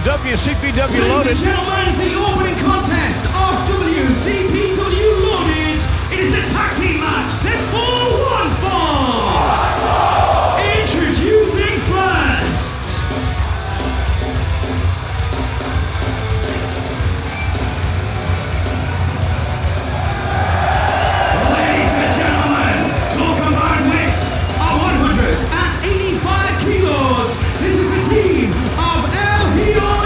WCPW Loaded. Ladies and gentlemen, the opening contest of WCPW Loaded. It is a tag team match set for one fall. Introducing first. Ladies and gentlemen, to a combined weight of 185 kilos. This is a team of Hijo,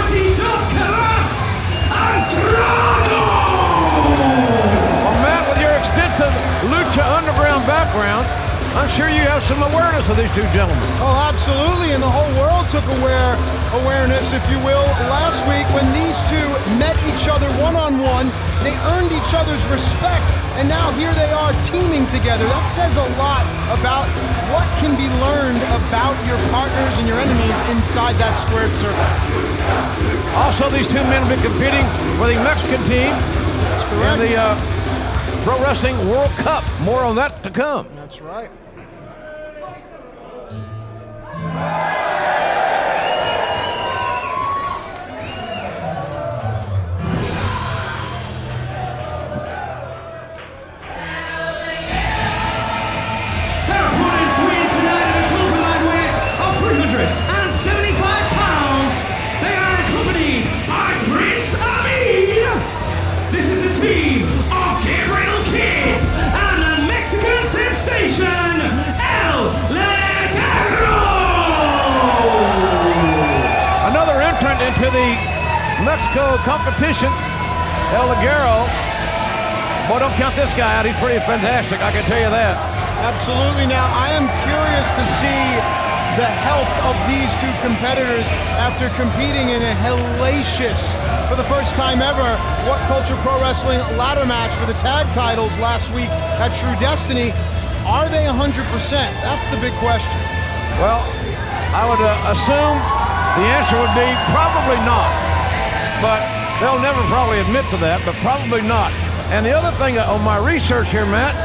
Caras, and Drago! Well, Matt, with your extensive Lucha Underground background, I'm sure you have some awareness of these two gentlemen. Oh, absolutely, and the whole world took awareness, if you will, last week when these two met each other one-on-one. They earned each other's respect, and now here they are teaming together. That says a lot about what can be learned about your partners and your enemies inside that squared circle. Also, these two men have been competing for the Mexican team in the Pro Wrestling World Cup. More on that to come. That's right. Their opponents win tonight at a total lightweight of 375 pounds. They are accompanied by Prince Amin. This is the team of Gabriel Kidd and the Mexican sensation, Ligero. Another entrant into the Mexico competition, Ligero. Boy, don't count this guy out. He's pretty fantastic, I can tell you that. Absolutely. Now, I am curious to see the health of these two competitors after competing in a hellacious, for the first time ever, What Culture Pro Wrestling ladder match for the tag titles last week at True Destiny. Are they 100%? That's the big question. Well, I would assume the answer would be probably not. But they'll never probably admit to that, but probably not. And the other thing on my research here, Matt,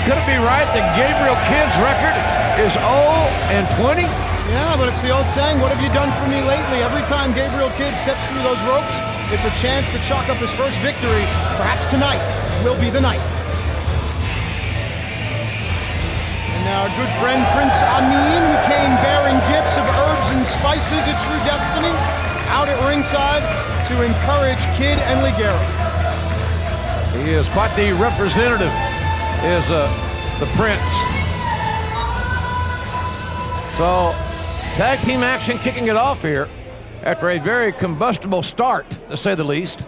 could it be right that Gabriel Kidd's record is 0-20? Yeah, but it's the old saying, what have you done for me lately? Every time Gabriel Kidd steps through those ropes, it's a chance to chalk up his first victory. Perhaps tonight will be the night. And now our good friend Prince Amin, who came bearing gifts of herbs and spices at True Destiny, out at ringside to encourage Kidd and Ligero. He is quite the representative, is the Prince. So, tag team action kicking it off here after a very combustible start, to say the least.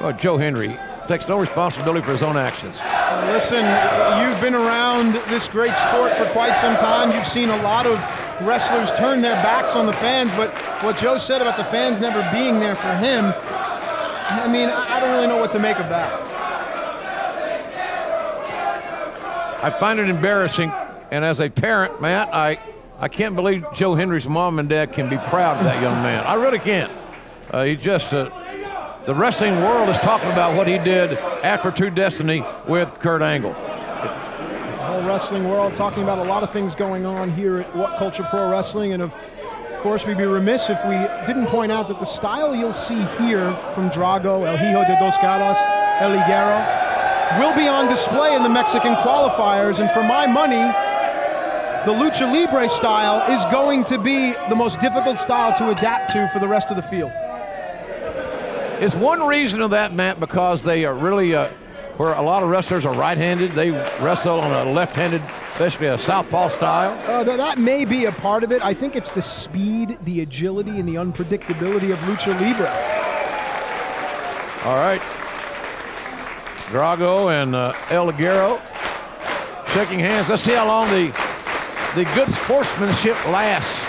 Well, Joe Henry takes no responsibility for his own actions. Listen, you've been around this great sport for quite some time. You've seen a lot of wrestlers turn their backs on the fans, but what Joe said about the fans never being there for him, I mean, I don't really know what to make of that. I find it embarrassing, and as a parent, Matt, I can't believe Joe Henry's mom and dad can be proud of that young man. I really can't. He just, the wrestling world is talking about what he did after True Destiny with Kurt Angle. The whole wrestling world talking about a lot of things going on here at What Culture Pro Wrestling, and of course we'd be remiss if we didn't point out that the style you'll see here from Drago, El Hijo de Dos Caras, Ligero, will be on display in the Mexican qualifiers, and for my money, the Lucha Libre style is going to be the most difficult style to adapt to for the rest of the field. Is one reason of that, Matt, because they are really, where a lot of wrestlers are right-handed, they wrestle on a left-handed, especially a southpaw style? That may be a part of it. I think it's the speed, the agility, and the unpredictability of Lucha Libre. All right. Drago and Ligero shaking hands. Let's see how long the good sportsmanship lasts.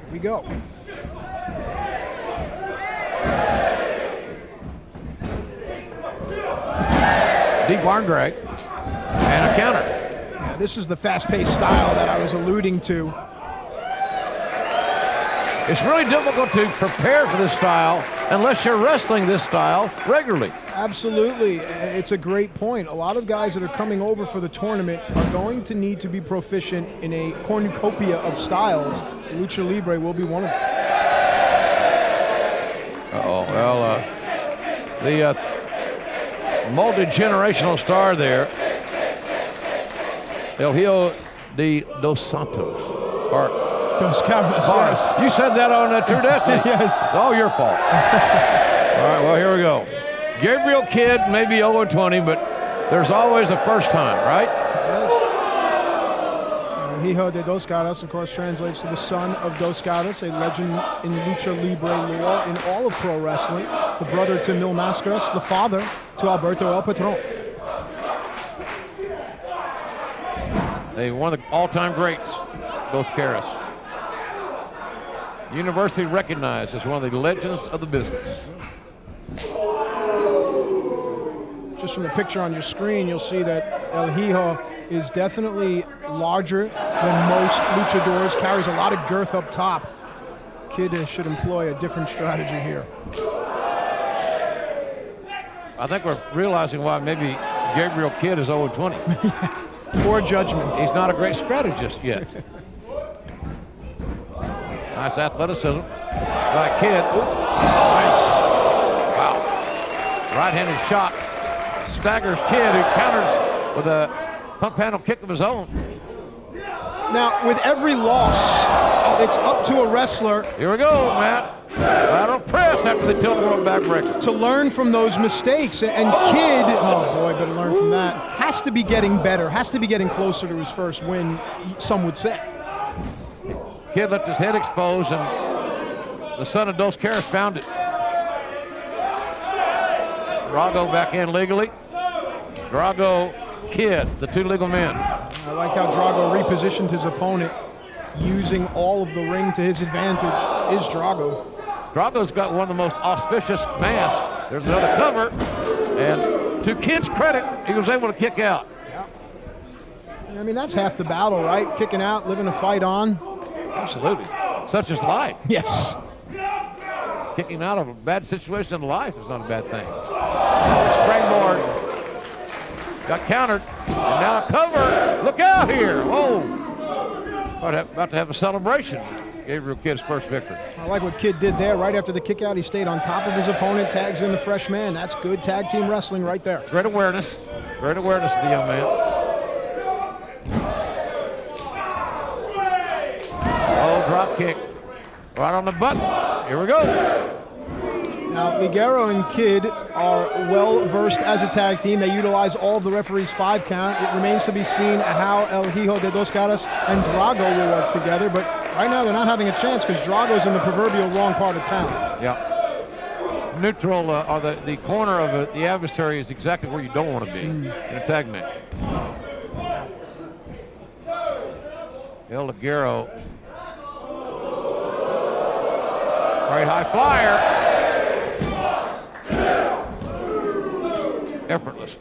Here we go. Deep arm drag and a counter. Yeah, this is the fast-paced style that I was alluding to. It's really difficult to prepare for this style unless you're wrestling this style regularly. Absolutely. It's a great point. A lot of guys that are coming over for the tournament are going to need to be proficient in a cornucopia of styles. Lucha Libre will be one of them. Well, the multi-generational star there, El Hijo de Dos Santos, or Dos Caras, yes. You said that on True Destiny. Yes. It's all your fault. All right, well, here we go. Gabriel Kidd may be 0-20, but there's always a first time, right? Yes. Hijo de Dos Caras, of course, translates to the son of Dos Caras, a legend in Lucha Libre lore in all of pro wrestling. The brother to Mil Mascaras, the father to Alberto El Patron. One of the all-time greats, Dos Caras. Universally recognized as one of the legends of the business. Just from the picture on your screen, you'll see that El Hijo is definitely larger than most luchadors, carries a lot of girth up top. Kid should employ a different strategy here. I think we're realizing why maybe Gabriel Kidd is 0-20. Poor judgment. He's not a great strategist yet. Nice athleticism by Kidd. Nice. Wow. Right-handed shot. Staggers Kidd, who counters with a pump handle kick of his own. Now, with every loss, it's up to a wrestler. Here we go, Matt. Lateral press after the tilt world backbreaker. To learn from those mistakes. And Kidd, oh boy, better learn from that. Has to be getting better, has to be getting closer to his first win, some would say. Kidd left his head exposed, and the son of Dos Caras found it. Drago back in legally. Drago, Kidd, the two legal men. I like how Drago repositioned his opponent, using all of the ring to his advantage, is Drago. Drago's got one of the most auspicious masks. There's another cover, and to Kidd's credit, he was able to kick out. I mean, that's half the battle, right? Kicking out, living a fight on. Absolutely. Such is life. Yes. Kicking out of a bad situation in life is not a bad thing. Springboard. Got countered. And now a cover. Look out here. Whoa. About to have a celebration. Gabriel Kidd's first victory. I like what Kidd did there. Right after the kick out, he stayed on top of his opponent, tags in the fresh man. That's good tag team wrestling right there. Great awareness. Great awareness of the young man. Oh, drop kick. Right on the button. Here we go. Now, Ligero and Kidd are well-versed as a tag team. They utilize all of the referee's 5 count. It remains to be seen how El Hijo de Dos Caras and Drago will work together, but right now they're not having a chance because Drago's in the proverbial wrong part of town. Yeah. Neutral, or the corner of the adversary is exactly where you don't want to be in a tag match. El Ligero. Great high flyer. Effortless.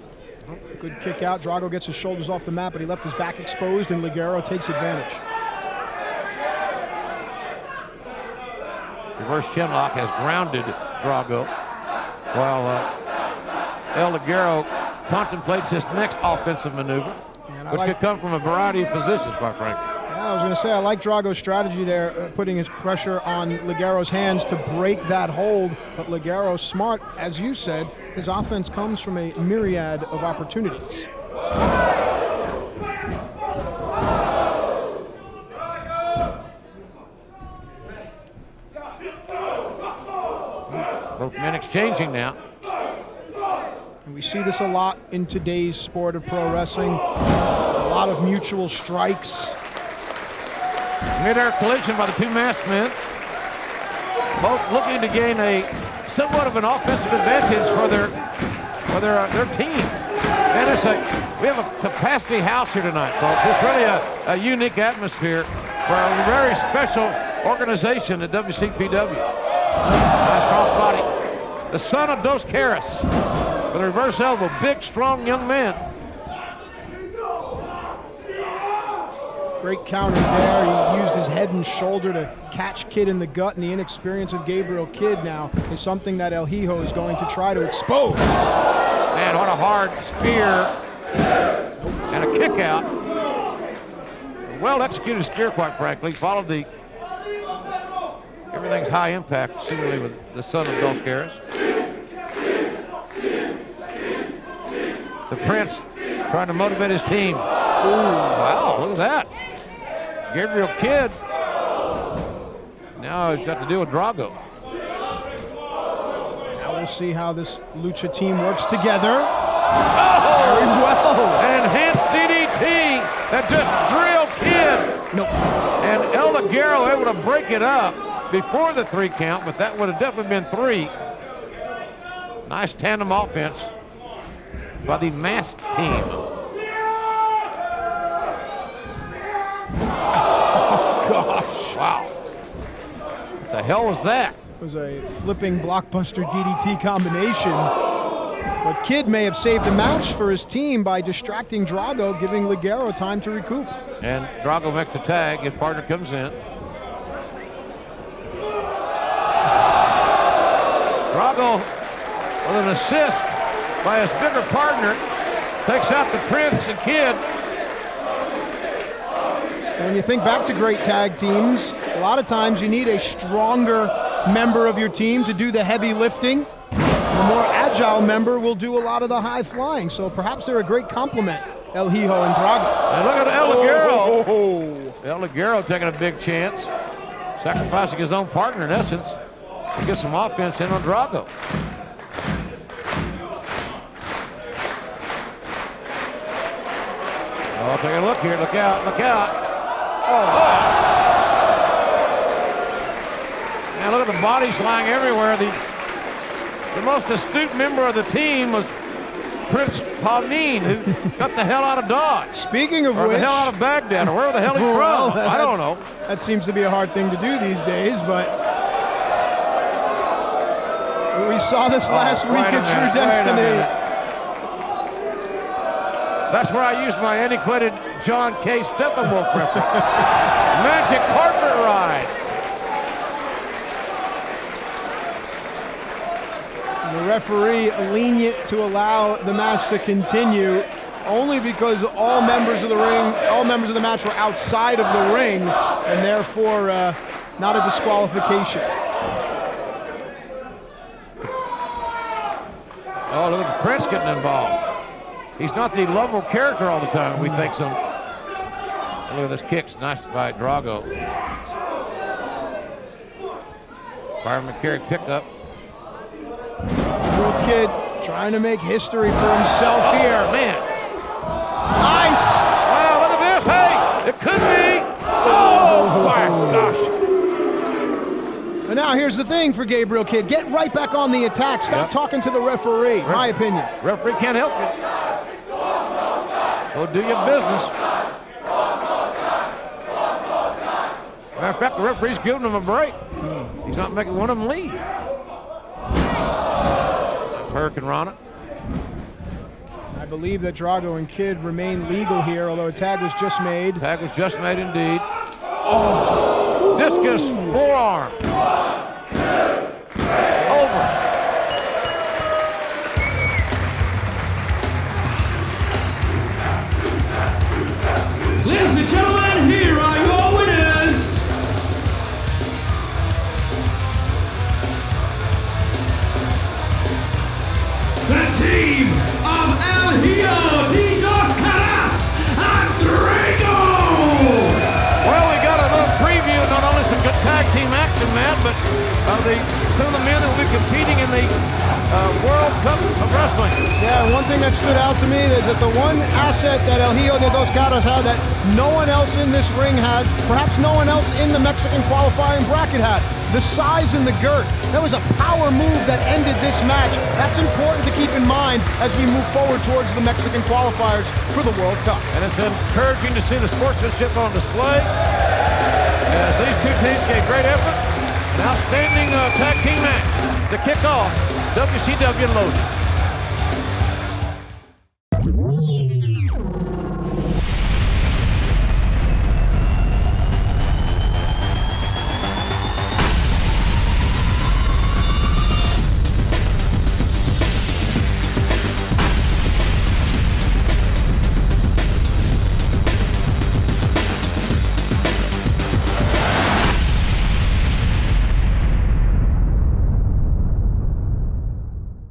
Good kick out. Drago gets his shoulders off the mat, but he left his back exposed, and Ligero takes advantage. Reverse chinlock has grounded Drago, while El Ligero contemplates his next offensive maneuver, which could come from a variety of positions, quite frankly. I was going to say, I like Drago's strategy there, putting his pressure on Ligero's hands to break that hold. But Ligero's smart, as you said. His offense comes from a myriad of opportunities. Both men exchanging now. And we see this a lot in today's sport of pro wrestling. A lot of mutual strikes. Mid-air collision by the two masked men. Both looking to gain a somewhat of an offensive advantage for their team. And we have a capacity house here tonight, folks. It's really a unique atmosphere for a very special organization at WCPW. Nice crossbody. The son of Dos Caras with a reverse elbow. Big, strong young man. Great counter there. He used his head and shoulder to catch Kidd in the gut, and the inexperience of Gabriel Kidd now is something that El Hijo is going to try to expose. Man, what a hard spear and a kick out. Well executed spear, quite frankly. Followed the, everything's high impact, similarly with the son of Dos Caras. The Prince trying to motivate his team. Ooh, wow, look at that. Gabriel Kidd. Now he's got to deal with Drago. Now we'll see how this Lucha team works together. Oh, very well. An enhanced DDT that just drilled Kidd. Nope. And El Ligero able to break it up before the 3 count, but that would have definitely been 3. Nice tandem offense by the masked team. Oh, gosh. Wow. What the hell was that? It was a flipping blockbuster DDT combination. But Kidd may have saved the match for his team by distracting Drago, giving Ligero time to recoup. And Drago makes the tag. His partner comes in. Drago with an assist by his bigger partner takes out the Prince and Kidd. When you think back to great tag teams, a lot of times you need a stronger member of your team to do the heavy lifting. The more agile member will do a lot of the high flying. So perhaps they're a great complement, El Hijo and Drago. And look at El Ligero. El Ligero taking a big chance, sacrificing his own partner in essence to get some offense in on Drago. Oh, take a look here. Look out. Look out. Oh. Man, look at the bodies lying everywhere. The most astute member of the team was Prince Pauline, who got the hell out of Dodge. Speaking of or which, the hell out of Baghdad, or where the hell he's from. I don't know. That seems to be a hard thing to do these days, but we saw this last week at True Destiny. That's where I used my antiquated John K. Steppenwolf reference. Magic partner ride. The referee lenient to allow the match to continue only because all members of the match were outside of the ring, and therefore not a disqualification. Oh, look at the Prince getting involved. He's not the lovable character all the time we think so. Look at this kicks, nice by Drago. Byron McCary pickup. Little kid trying to make history for himself here. Man. Nice! Wow, look at this. Hey, it could be. Oh, my gosh. And now here's the thing for Gabriel Kidd. Get right back on the attack. Stop talking to the referee, my opinion. Referee can't help you. Go do your business. Matter of fact, the referee's giving him a break. He's not making one of them leave. Hurricane Rana. I believe that Drago and Kidd remain legal here, although a tag was just made. Tag was just made indeed. Oh, discus forearm. Over. Ladies and gentlemen, here are your winners. The team of El Hijo, Dos Caras, and Drago. Well, we got a little preview, not only some good tag team action, Matt, but some of the men that will be competing in the World Cup of Wrestling. Yeah, one thing that stood out to me is that the one asset that El Hijo de Dos Caras had that no one else in this ring had, perhaps no one else in the Mexican qualifying bracket had, the size and the girth. That was a power move that ended this match. That's important to keep in mind as we move forward towards the Mexican qualifiers for the World Cup. And it's encouraging to see the sportsmanship on display as these two teams gave great effort. An outstanding tag team match to kick off WCW Loaded.